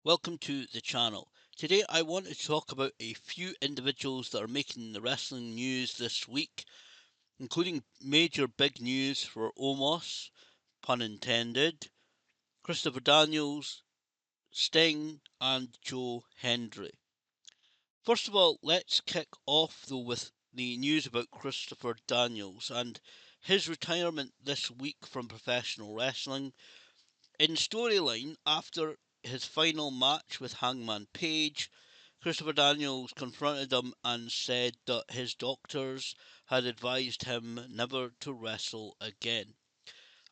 Welcome to the channel. Today I want to talk about a few individuals that are making the wrestling news this week, including major big news for Omos, pun intended, Christopher Daniels, Sting, and Joe Hendry. First of all, let's kick off though with the news about Christopher Daniels and his retirement this week from professional wrestling. In storyline, after his final match with Hangman Page, Christopher Daniels confronted him and said that his doctors had advised him never to wrestle again.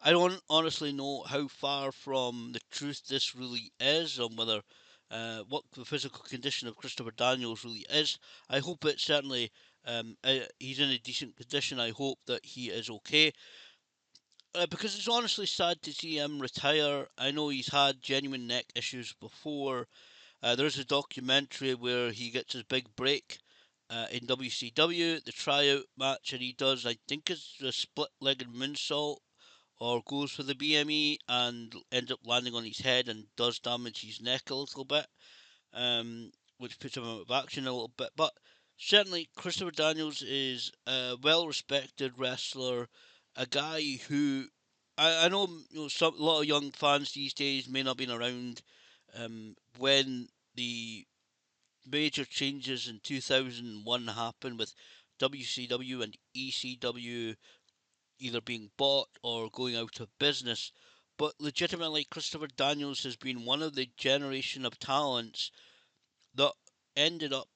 I don't honestly know how far from the truth this really is, on whether what the physical condition of Christopher Daniels really is. I hope it certainly he's in a decent condition. I hope that he is okay. Because it's honestly sad to see him retire. I know he's had genuine neck issues before. There's a documentary where he gets his big break in WCW, the tryout match, and he does, I think it's a split legged moonsault or goes for the BME and ends up landing on his head and does damage his neck a little bit, which puts him out of action a little bit. But certainly, Christopher Daniels is a well respected wrestler, a guy who I know, a lot of young fans these days may not have been around when the major changes in 2001 happened with WCW and ECW either being bought or going out of business. But legitimately, Christopher Daniels has been one of the generation of talents that ended up,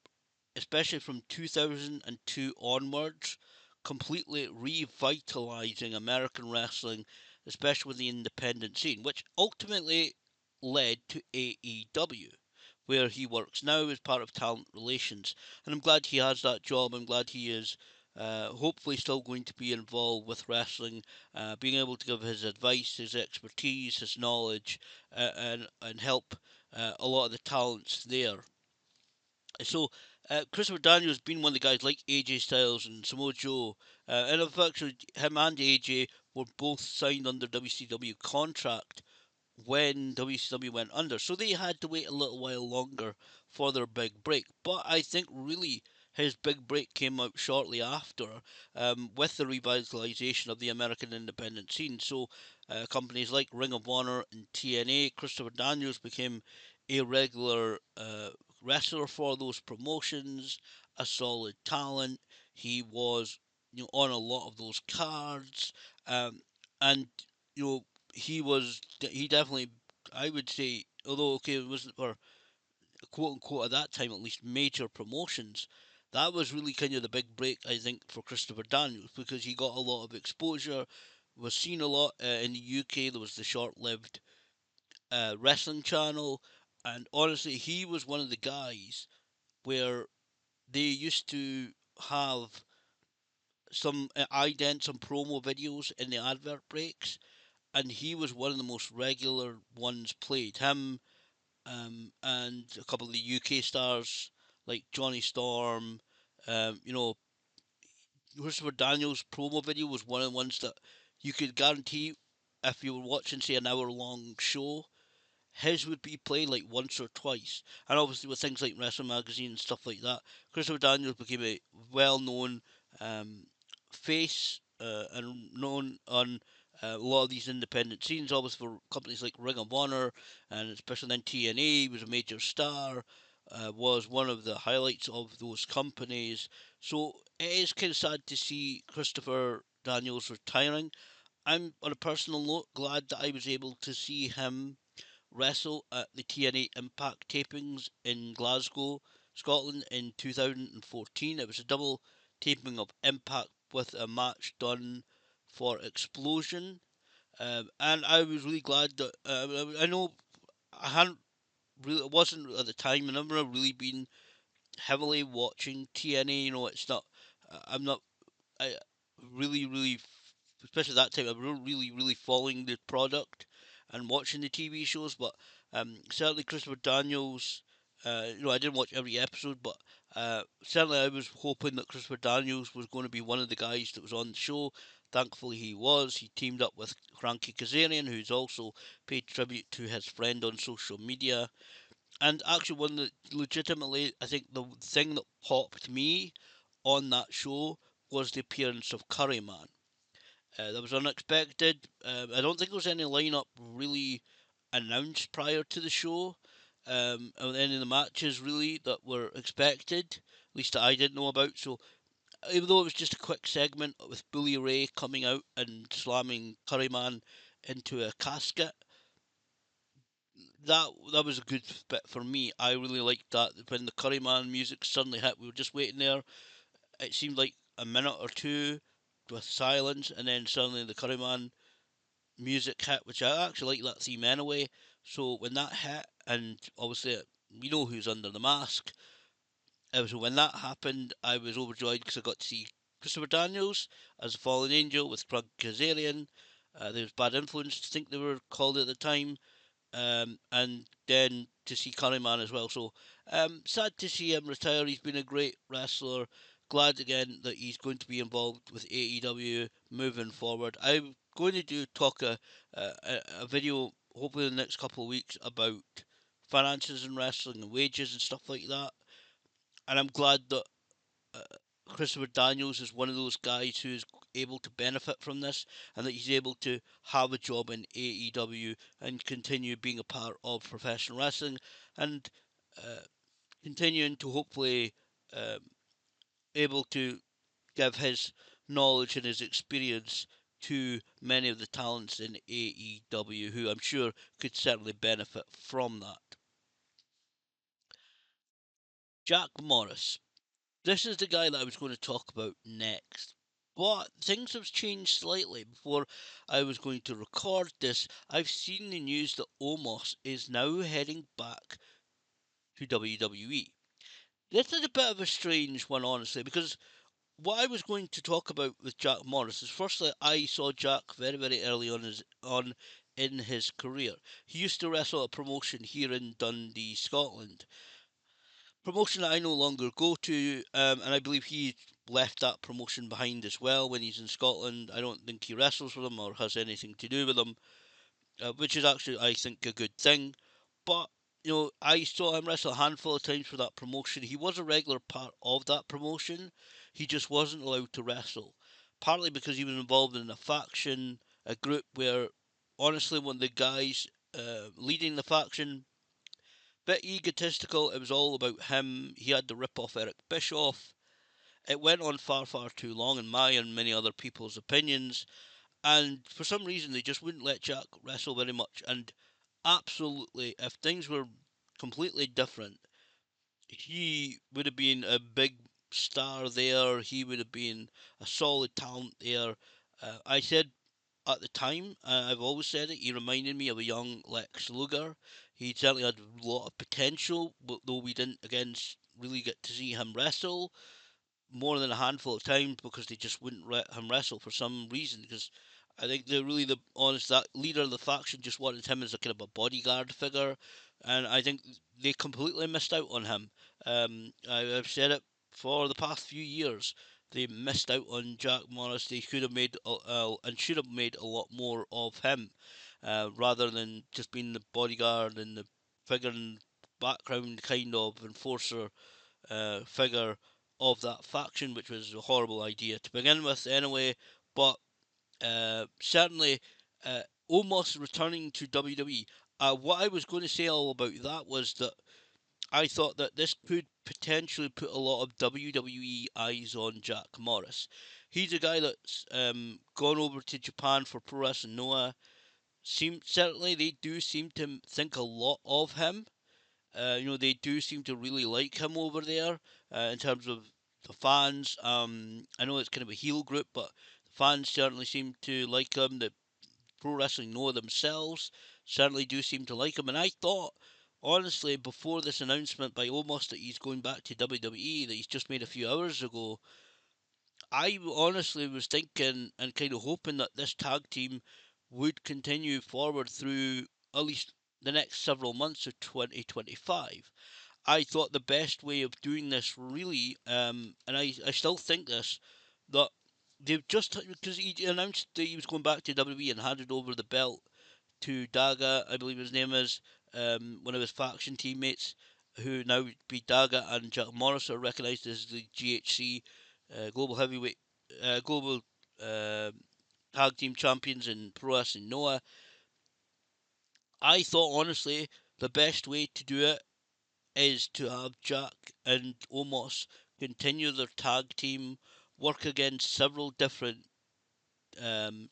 especially from 2002 onwards, completely revitalizing American wrestling, especially with the independent scene, which ultimately led to AEW, where he works now as part of talent relations. And I'm glad he has that job. I'm glad he is hopefully still going to be involved with wrestling, being able to give his advice, his expertise, his knowledge, and help a lot of the talents there. So Christopher Daniels been one of the guys like AJ Styles and Samoa Joe, and in fact, him and AJ were both signed under WCW contract when WCW went under, so they had to wait a little while longer for their big break. But I think really his big break came out shortly after, with the revitalization of the American independent scene. So companies like Ring of Honor and TNA, Christopher Daniels became a regular wrestler for those promotions, a solid talent. He was on a lot of those cards, and you know he definitely, I would say, although okay it wasn't for quote unquote at that time at least major promotions, that was really kind of the big break I think for Christopher Daniels, because he got a lot of exposure, was seen a lot in the UK. There was the short-lived wrestling channel, and honestly he was one of the guys where they used to have some idents and promo videos in the advert breaks, and he was one of the most regular ones played. Him, and a couple of the UK stars like Johnny Storm. You know, Christopher Daniels' promo video was one of the ones that you could guarantee if you were watching, say, an hour long show, his would be played like once or twice. And obviously, with things like Wrestling Magazine and stuff like that, Christopher Daniels became a well known face, and known on a lot of these independent scenes, obviously for companies like Ring of Honor and especially then TNA. He was a major star, was one of the highlights of those companies. So it is kind of sad to see Christopher Daniels retiring. I'm, on a personal note, glad that I was able to see him wrestle at the TNA Impact tapings in Glasgow, Scotland in 2014. It was a double taping of Impact with a match done for Explosion. And I was really glad that I know I hadn't really, it wasn't at the time, and I've never really been heavily watching TNA. It's not, I'm not, I really, especially that time, I was really following the product and watching the TV shows. But certainly Christopher Daniels, I didn't watch every episode, but certainly I was hoping that Christopher Daniels was going to be one of the guys that was on the show. Thankfully, he was. He teamed up with Frankie Kazarian, who's also paid tribute to his friend on social media. And actually, one that legitimately, I think the thing that popped me on that show was the appearance of Curryman. That was unexpected. I don't think there was any lineup really announced prior to the show. Or any of the matches really that were expected, at least that I didn't know about. So even though it was just a quick segment with Bully Ray coming out and slamming Curryman into a casket, that was a good bit for me. I really liked that when the Curryman music suddenly hit. We were just waiting there. It seemed like a minute or two with silence, and then suddenly the Curryman music hit, which I actually like that theme anyway. So when that hit, and obviously we know who's under the mask, so when that happened, I was overjoyed because I got to see Christopher Daniels as a fallen angel with Krug Kazarian. There was Bad Influence, I think they were called at the time, and then to see Curryman as well. So sad to see him retire. He's been a great wrestler. Glad again that he's going to be involved with AEW moving forward. I'm going to do talk a video hopefully in the next couple of weeks about finances in wrestling and wages and stuff like that. And I'm glad that uh, Christopher Daniels is one of those guys who's able to benefit from this and that he's able to have a job in AEW and continue being a part of professional wrestling and uh, continuing to hopefully um, able to give his knowledge and his experience to many of the talents in AEW who I'm sure could certainly benefit from that. Jack Morris. This is the guy that I was going to talk about next. But things have changed slightly. Before I was going to record this, I've seen the news that Omos is now heading back to WWE. This is a bit of a strange one, honestly, because what I was going to talk about with Jack Morris is firstly, I saw Jack very, very early on in his career. He used to wrestle a promotion here in Dundee, Scotland, promotion that I no longer go to, and I believe he left that promotion behind as well when he's in Scotland. I don't think he wrestles with them or has anything to do with them, which is actually, I think, a good thing. But I saw him wrestle a handful of times for that promotion. He was a regular part of that promotion. He just wasn't allowed to wrestle, partly because he was involved in a faction, a group where, honestly, one of the guys leading the faction bit egotistical. It was all about him. He had to rip off Eric Bischoff. It went on far, far too long, in my and many other people's opinions. And for some reason, they just wouldn't let Jack wrestle very much. And absolutely, if things were completely different, he would have been a big star there. He would have been a solid talent there. I said at the time, I've always said it, he reminded me of a young Lex Luger. He certainly had a lot of potential, but though we didn't, again, really get to see him wrestle more than a handful of times because they just wouldn't let him wrestle for some reason. Because I think they're really the honest that leader of the faction just wanted him as a kind of a bodyguard figure, and I think they completely missed out on him. I've said it for the past few years. They missed out on Jack Morris. They could have made and should have made a lot more of him, rather than just being the bodyguard and the figure in background kind of enforcer figure of that faction, which was a horrible idea to begin with, anyway. But certainly, almost returning to WWE. What I was going to say all about that was that I thought that this could potentially put a lot of WWE eyes on Jack Morris. He's a guy that's gone over to Japan for Pro Wrestling Noah. Certainly they do seem to think a lot of him. They do seem to really like him over there in terms of the fans. I know it's kind of a heel group, but the fans certainly seem to like him. The Pro Wrestling Noah themselves certainly do seem to like him. And I thought, honestly, before this announcement by Omos that he's going back to WWE, that he's just made a few hours ago, I honestly was thinking and kind of hoping that this tag team would continue forward through at least the next several months of 2025. I thought the best way of doing this really, and I still think this, that they've just, because he announced that he was going back to WWE and handed over the belt to Daga, I believe his name is, one of his faction teammates, who now be Daga and Jack Morris, are recognised as the GHC Global Heavyweight Global uh, Tag Team Champions in Pro Wrestling Noah. I thought honestly the best way to do it is to have Jack and Omos continue their tag team, work against several different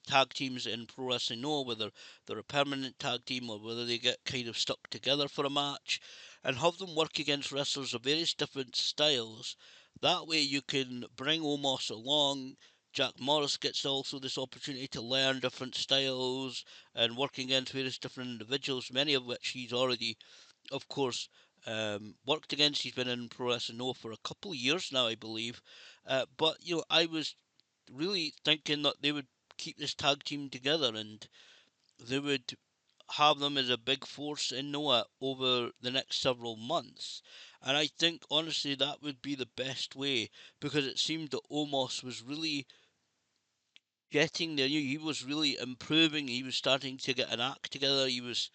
tag teams in Pro Wrestling Noah, whether they're a permanent tag team or whether they get kind of stuck together for a match, and have them work against wrestlers of various different styles. That way, you can bring Omos along. Jack Morris gets also this opportunity to learn different styles and work against various different individuals, many of which he's already, of course, worked against. He's been in Pro Wrestling Noah for a couple of years now, I believe. But I was really thinking that they would keep this tag team together and they would have them as a big force in Noah over the next several months. And I think honestly that would be the best way, because it seemed that Omos was really getting there. He was really improving. He was starting to get an act together. He was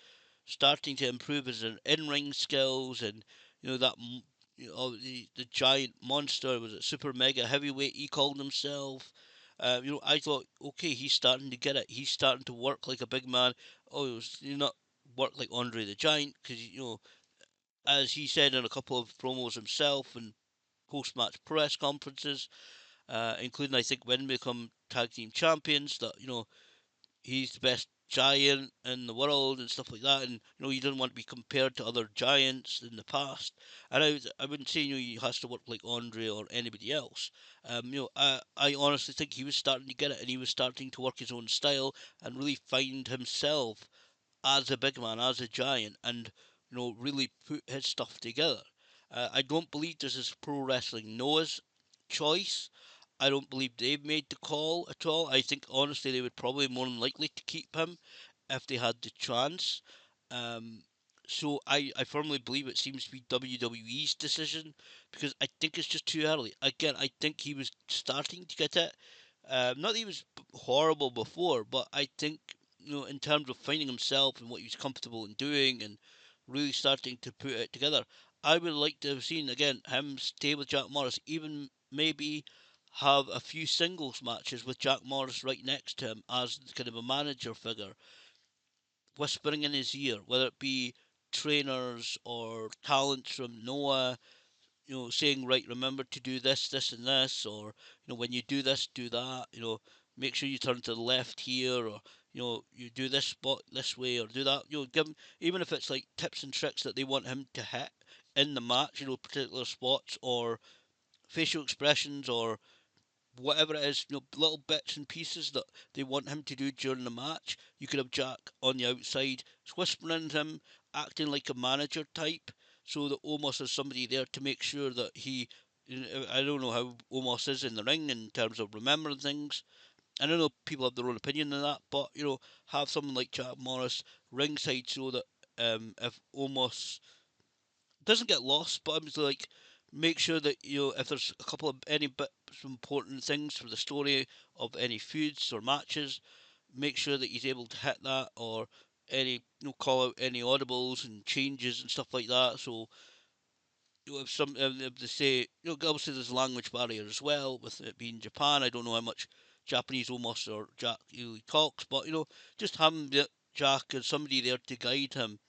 starting to improve his in-ring skills, and that the giant monster, was it super mega heavyweight he called himself. I thought, okay, he's starting to get it. He's starting to work like a big man. Oh, not work like Andre the Giant, because as he said in a couple of promos himself and post-match press conferences, including I think when we become tag team champions, that he's the best giant in the world and stuff like that, and he doesn't want to be compared to other giants in the past. And I wouldn't say he has to work like Andre or anybody else. I honestly think he was starting to get it, and he was starting to work his own style and really find himself as a big man, as a giant, and really put his stuff together. I don't believe this is Pro Wrestling Noah's choice. I don't believe they've made the call at all. I think honestly they would probably more than likely to keep him if they had the chance. Um, so I firmly believe it seems to be WWE's decision, because I think it's just too early. Again, I think he was starting to get it. Not that he was horrible before, but I think in terms of finding himself and what he was comfortable in doing and really starting to put it together, I would like to have seen again him stay with Jack Morris, even maybe have a few singles matches with Jack Morris right next to him as kind of a manager figure, whispering in his ear, whether it be trainers or talents from Noah, saying, right, remember to do this, this, and this, or, when you do this, do that, make sure you turn to the left here, or, you do this spot this way, or do that, give him, even if it's like tips and tricks that they want him to hit in the match, particular spots, or facial expressions, or whatever it is, little bits and pieces that they want him to do during the match. You could have Jack on the outside whispering to him, acting like a manager type, so that Omos has somebody there to make sure that he. I don't know how Omos is in the ring in terms of remembering things. I don't know, people have their own opinion on that, but have someone like Jack Morris ringside so that if Omos doesn't get lost, but I'm like, make sure that if there's a couple of any bits important things for the story of any feuds or matches, make sure that he's able to hit that, or any call out any audibles and changes and stuff like that. So if they say obviously there's a language barrier as well with it being Japan. I don't know how much Japanese almost or Jack really talks, but just having Jack and somebody there to guide him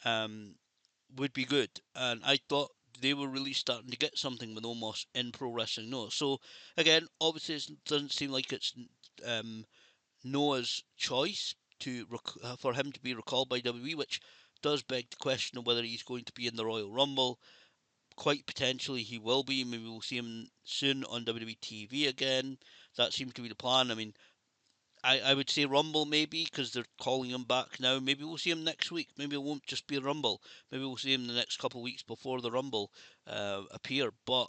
um, would be good. And I thought they were really starting to get something with Omos in Pro Wrestling Noah. So again, obviously it doesn't seem like it's um, Noah's choice for him to be recalled by WWE, which does beg the question of whether he's going to be in the Royal Rumble. Quite potentially he will be. Maybe we'll see him soon on WWE TV again. That seems to be the plan. I mean, I would say Rumble maybe, because they're calling him back now. Maybe we'll see him next week. Maybe it won't just be a Rumble. Maybe we'll see him the next couple of weeks before the Rumble appear. But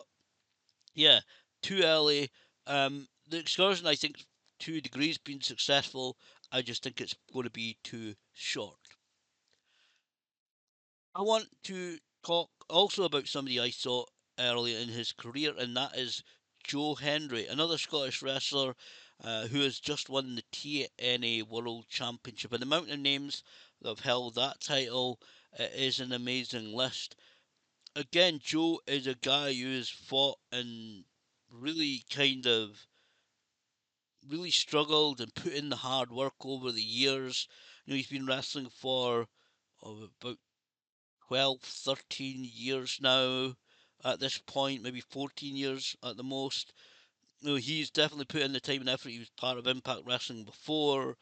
yeah, too early. The excursion, I think, 2 degrees been successful. I just think it's going to be too short. I want to talk also about somebody I saw early in his career, and that is Joe Hendry, another Scottish wrestler. who has just won the TNA World Championship. And the amount of names that have held that title is an amazing list. Again, Joe is a guy who has fought and really really struggled and put in the hard work over the years. He's been wrestling for about 12, 13 years now at this point, maybe 14 years at the most. He's definitely put in the time and effort. He was part of Impact Wrestling before.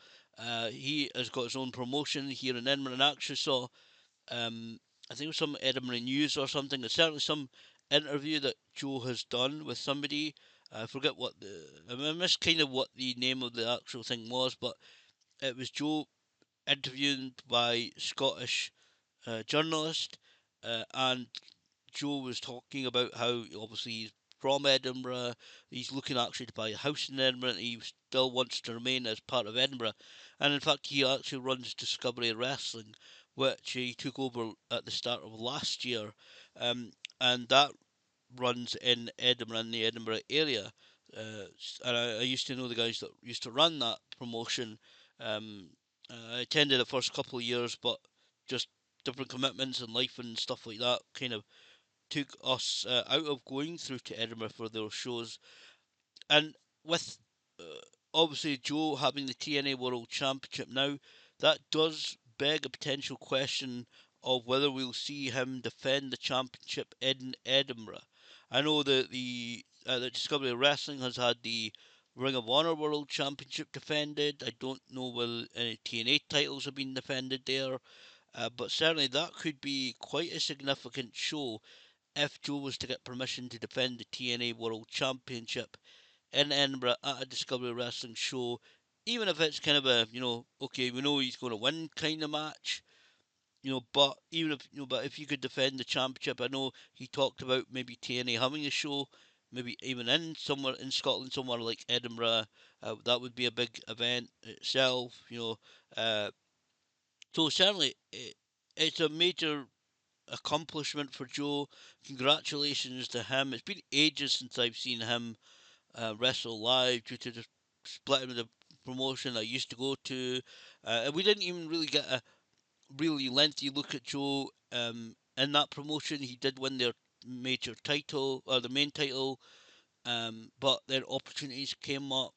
He has got his own promotion here in Edinburgh, and I actually saw, I think it was some Edinburgh News or something. There's certainly some interview that Joe has done with somebody. I forget what I missed kind of what the name of the actual thing was, but it was Joe interviewed by Scottish journalist, and Joe was talking about how obviously he's from Edinburgh, he's looking actually to buy a house in Edinburgh, and he still wants to remain as part of Edinburgh. And in fact, he actually runs Discovery Wrestling, which he took over at the start of last year, um, and that runs in Edinburgh, in the Edinburgh area. And I used to know the guys that used to run that promotion. Um, I attended the first couple of years, but just different commitments in life and stuff like that kind of took us out of going through to Edinburgh for those shows. And with obviously Joe having the TNA World Championship now, that does beg a potential question of whether we'll see him defend the championship in Edinburgh. I know that the Discovery Wrestling has had the Ring of Honor World Championship defended. I don't know whether any TNA titles have been defended there, but certainly that could be quite a significant show if Joe was to get permission to defend the TNA World Championship in Edinburgh at a Discovery Wrestling show, even if it's kind of a, okay, we know he's going to win kind of match, but even if, but if you could defend the championship, I know he talked about maybe TNA having a show, maybe even in somewhere in Scotland, somewhere like Edinburgh, that would be a big event itself. So certainly it's a major accomplishment for Joe. Congratulations to him. It's been ages since I've seen him wrestle live due to the splitting of the promotion I used to go to. And we didn't even really get a really lengthy look at Joe in that promotion. He did win their major title, or the main title, but then opportunities came up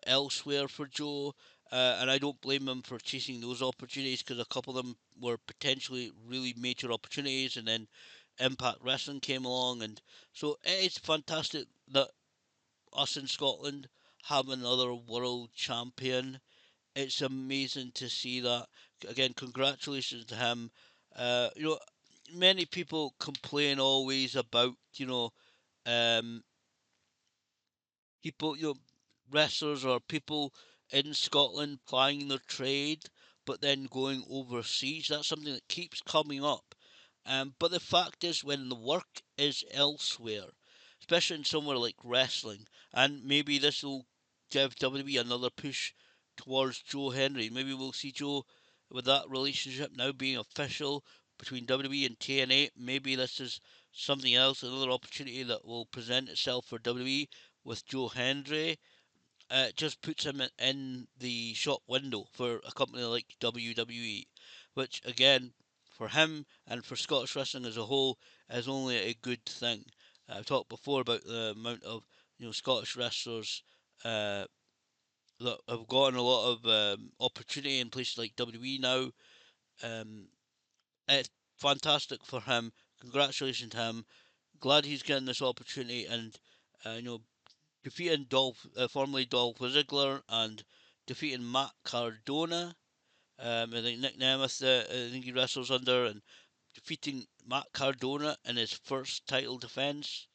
elsewhere for Joe. And I don't blame him for chasing those opportunities because a couple of them were potentially really major opportunities, and then Impact Wrestling came along, and so it's fantastic that us in Scotland have another world champion. It's amazing to see that. Again, congratulations to him. Many people complain always about um, people, wrestlers or people in Scotland plying their trade, but then going overseas. That's something that keeps coming up. But the fact is, when the work is elsewhere, especially in somewhere like wrestling, and maybe this will give WWE another push towards Joe Henry. Maybe we'll see Joe with that relationship now being official between WWE and TNA. Maybe this is something else, another opportunity that will present itself for WWE with Joe Hendry. It just puts him in the shop window for a company like WWE, which again, for him and for Scottish wrestling as a whole, is only a good thing. I've talked before about the amount of Scottish wrestlers that have gotten a lot of opportunity in places like WWE now. Um, it's fantastic for him. Congratulations to him. Glad he's getting this opportunity, and you know defeating formerly Dolph Ziggler, and defeating Matt Cardona. I think Nick Nemeth, I think he wrestles under, and defeating Matt Cardona in his first title defense.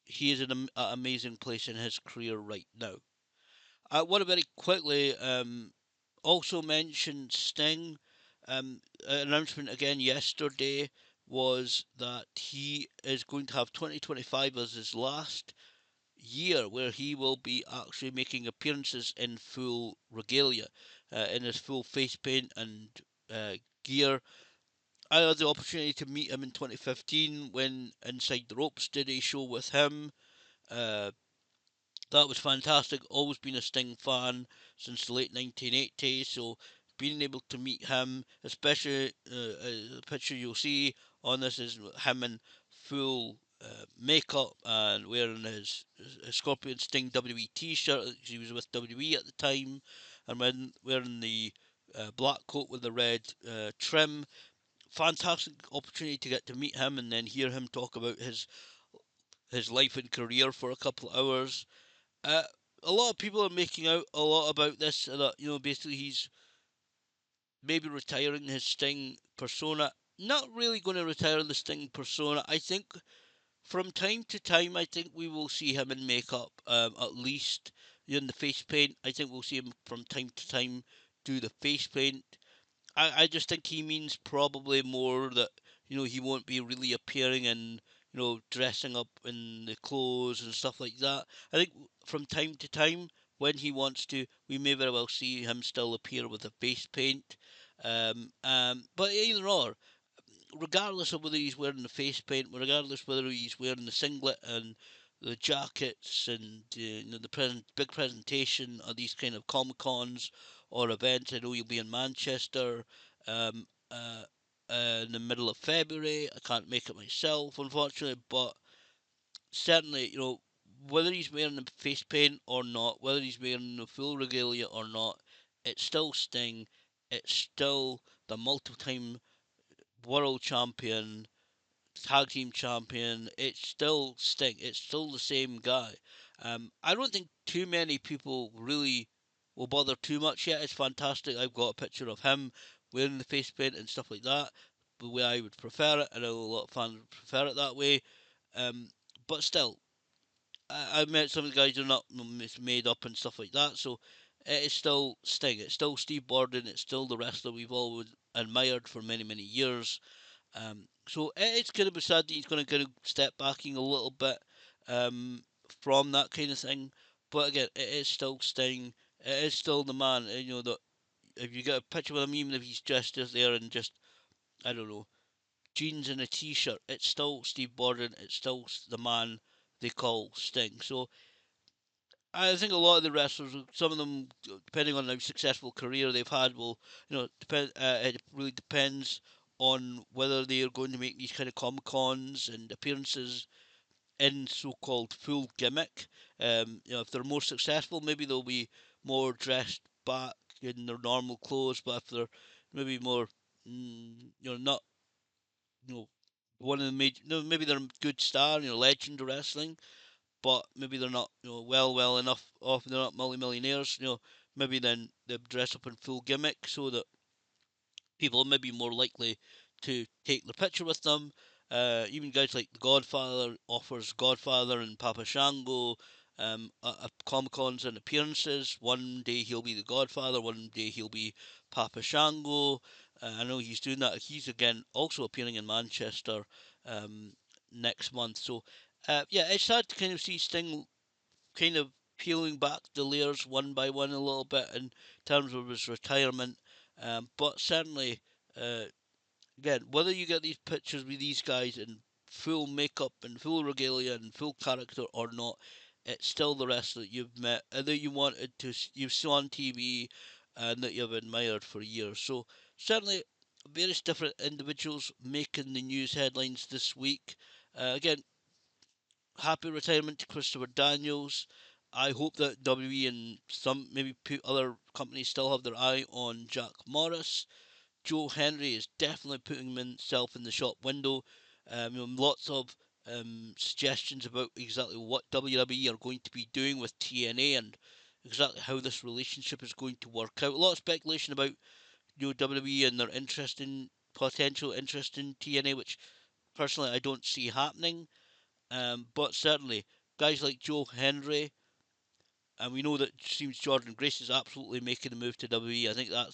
He is in an amazing place in his career right now. I want to very quickly also mention Sting. An announcement again yesterday was that he is going to have 2025 as his last year where he will be actually making appearances in full regalia, in his full face paint and gear. I had the opportunity to meet him in 2015 when Inside the Ropes did a show with him. Uh, That was fantastic. Always been a Sting fan since the late 1980s, so being able to meet him, especially the picture you'll see on this is him in full makeup and wearing his Scorpion Sting WWE t-shirt. He was with WWE at the time, and when wearing the black coat with the red trim. Fantastic opportunity to get to meet him and then hear him talk about his life and career for a couple of hours. Uh, a lot of people are making out a lot about this, that, basically he's maybe retiring his Sting persona. Not really going to retire the Sting persona. I think from time to time, I think we will see him in makeup, at least in the face paint. I think we'll see him from time to time do the face paint. I just think he means probably more that he won't be really appearing and dressing up in the clothes and stuff like that. I think from time to time when he wants to, we may very well see him still appear with a face paint. But either or, regardless of whether he's wearing the face paint, regardless whether he's wearing the singlet and the jackets and the big presentation of these kind of comic cons or events. I know you'll be in Manchester um, uh, in the middle of February. I can't make it myself, unfortunately, but certainly, whether he's wearing the face paint or not, whether he's wearing the full regalia or not, it's still Sting. It's still the multiple-time world champion, tag team champion. It's still Sting. It's still the same guy. I don't think too many people really will bother too much yet. It's fantastic. I've got a picture of him wearing the face paint and stuff like that. The way I would prefer it. I know a lot of fans would prefer it that way. Um, but still, I met some of the guys who are not made up and stuff like that. So it is still Sting. It's still Steve Borden. It's still the wrestler we've always admired for many, many years. So it's going to be sad that he's going to kind of step backing a little bit um, from that kind of thing. But again, it is still Sting. It is still the man. That if you get a picture with him, even if he's just there and just I don't know jeans and a t-shirt, it's still Steve Borden. It's still the man they call Sting. So I think a lot of the wrestlers, some of them, depending on how successful career they've had, will, depend. It really depends on whether they are going to make these kind of comic cons and appearances in so-called full gimmick. If they're more successful, maybe they'll be more dressed back in their normal clothes. But if they're maybe more, not, you know, one of the major, maybe they're a good star, legend of wrestling but maybe they're not, well enough off. They're not multi-millionaires. Maybe then they dress up in full gimmick so that people are maybe more likely to take the picture with them. Even guys like the Godfather offers Godfather and Papa Shango Comic Cons and appearances. One day he'll be the Godfather, one day he'll be Papa Shango. I know he's doing that. He's again also appearing in Manchester um, next month. So yeah, it's sad to kind of see Sting kind of peeling back the layers one by one a little bit in terms of his retirement. But certainly, uh, again, whether you get these pictures with these guys in full makeup and full regalia and full character or not, it's still the wrestler that you've met and that you wanted to, you saw on TV and that you've admired for years. So certainly, various different individuals making the news headlines this week. Again, happy retirement to Christopher Daniels. I hope that WWE and some maybe other companies still have their eye on Jack Morris. Joe Henry is definitely putting himself in the shop window. Lots of suggestions about exactly what WWE are going to be doing with TNA and exactly how this relationship is going to work out. A lot of speculation about WWE and their potential interest in TNA, which personally I don't see happening. But certainly, guys like Joe Henry, and we know that it seems Jordan Grace is absolutely making the move to WWE. I think that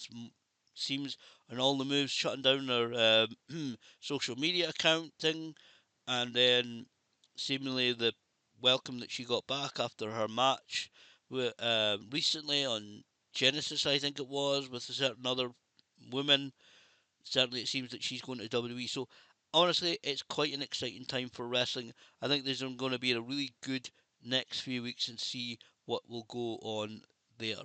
seems and all the moves shutting down their social media account thing, and then seemingly the welcome that she got back after her match recently on Genesis, I think it was, with a certain other woman. Certainly, it seems that she's going to WWE. So, honestly, it's quite an exciting time for wrestling. I think there's going to be a really good next few weeks and see what will go on there.